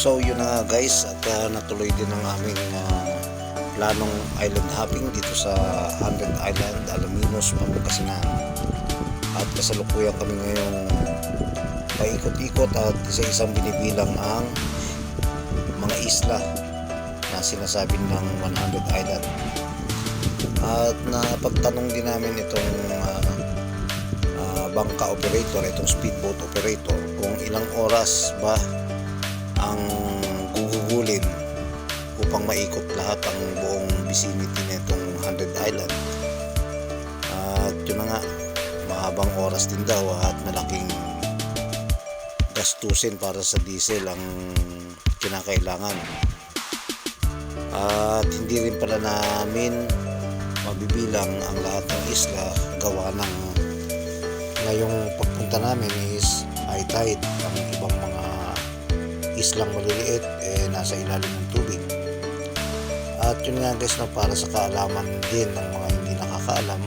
So yun na nga guys, at natuloy din ang aming planong island hopping dito sa 100 Island, Alaminos, Pangasinan. At kasalukuyan kami ngayong paikot-ikot at isa-isang binibilang ang mga isla na sinasabi ng 100 Island. At napagtanong din namin itong bangka operator, itong speedboat operator, kung ilang oras ba ang gugugulin upang maikot lahat ang buong vicinity nitong 100 Island. At yun na nga, mahabang oras din daw at malaking gastusin para sa diesel ang kinakailangan. At hindi rin pala namin mabibilang ang lahat ng isla gawa ng ngayong pagpunta namin is high tide. Ang ibang mga islang maliliit nasa ilalim ng tubig. At yun nga guys, para sa kaalaman din ng mga hindi nakakaalam,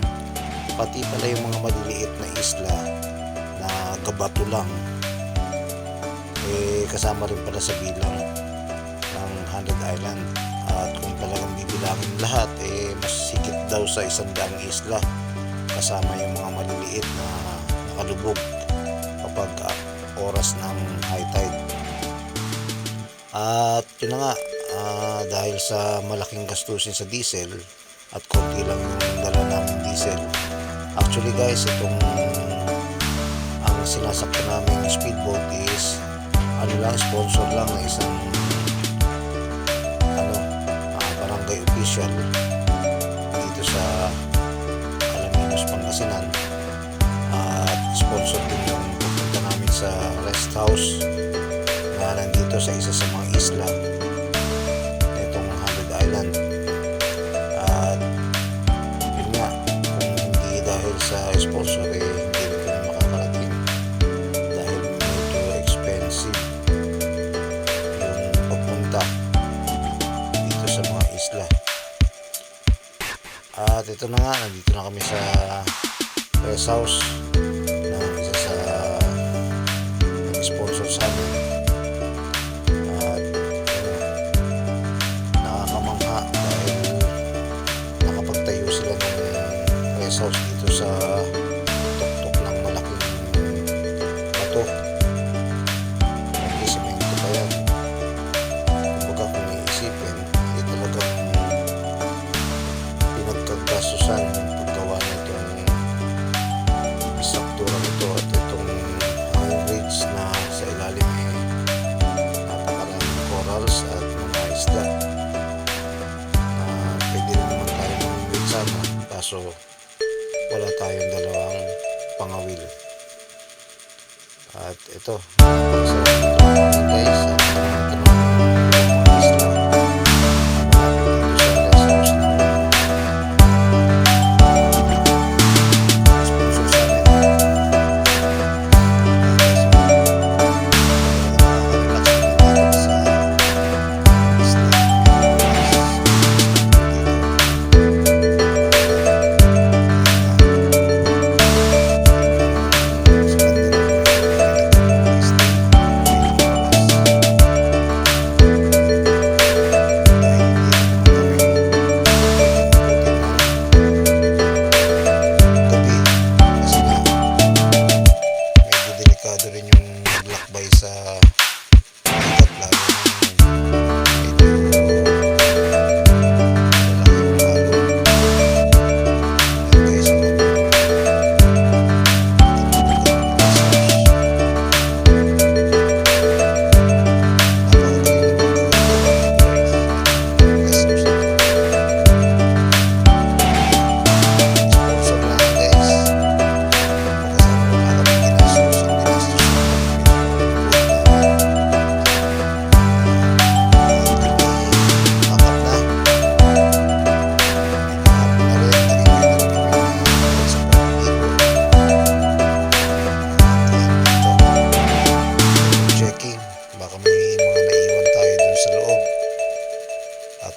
pati pala yung mga maliliit na isla na gabato lang kasama rin pala sa bilang ng 100 Island. At kung talagang bibilangin lahat, mas higit daw sa 100 isla kasama yung mga maliliit na nakalubog kapag oras ng high tide. At yun na nga, dahil sa malaking gastusin sa diesel at konti lang yung dala namin diesel, actually guys, itong ang sinasakyan namin speedboat is sponsor lang na isang barangay official dito sa Alaminos, Pangasinan. At sponsor din yung pupunta namin sa rest house na nandito sa isa sa mga isla nitong 100 Island. At yun nga, kung hindi dahil sa sponsor hindi rin kami makakarating dahil medyo expensive yung pagpunta dito sa mga isla. At ito na nga, nandito na kami sa rest house ng isa sa sponsor sa amin. At nakakamangha dahil nakapagtayo sila ng rest house dito sa tuktok ng malaking bato. May semento pa yan. Kumbaga kung iisipin, talagang pinagkagasusan yung paggawa nitong struktura nito. At itong hanging bridge na sa ilalim napakaraming corals at mga isda. Pwede rin naman tayo mamimit sana, kaso wala tayong dalawang pangawil. At ito, guys,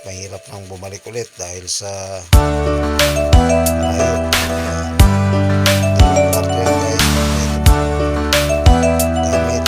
mahirap nang bumalik ulit dahil sa ayun. Gamit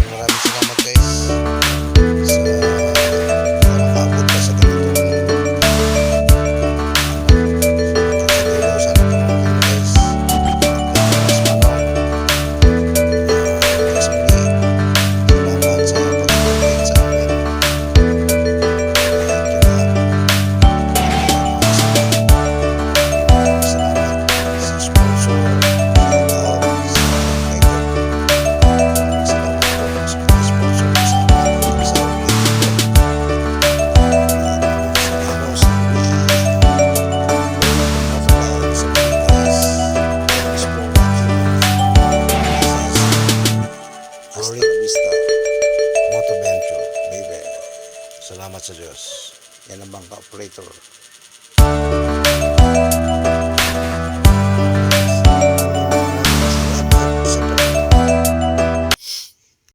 Maraming salamat guys sa nakabot ka sa ganitong prosedulo. Sana panoorin mo guys. Mas manong. Guys muli. Salamat sa pag-comment sa amin. Thank you lahat. Salamat sa sponsor. Shout out sa Tiger. Salamat po sa mga sponsor sa amin sa ulit. Salamat sa Florida Vista Motoventure, baby. Salamat sa Diyos. Yan ang bangka operator.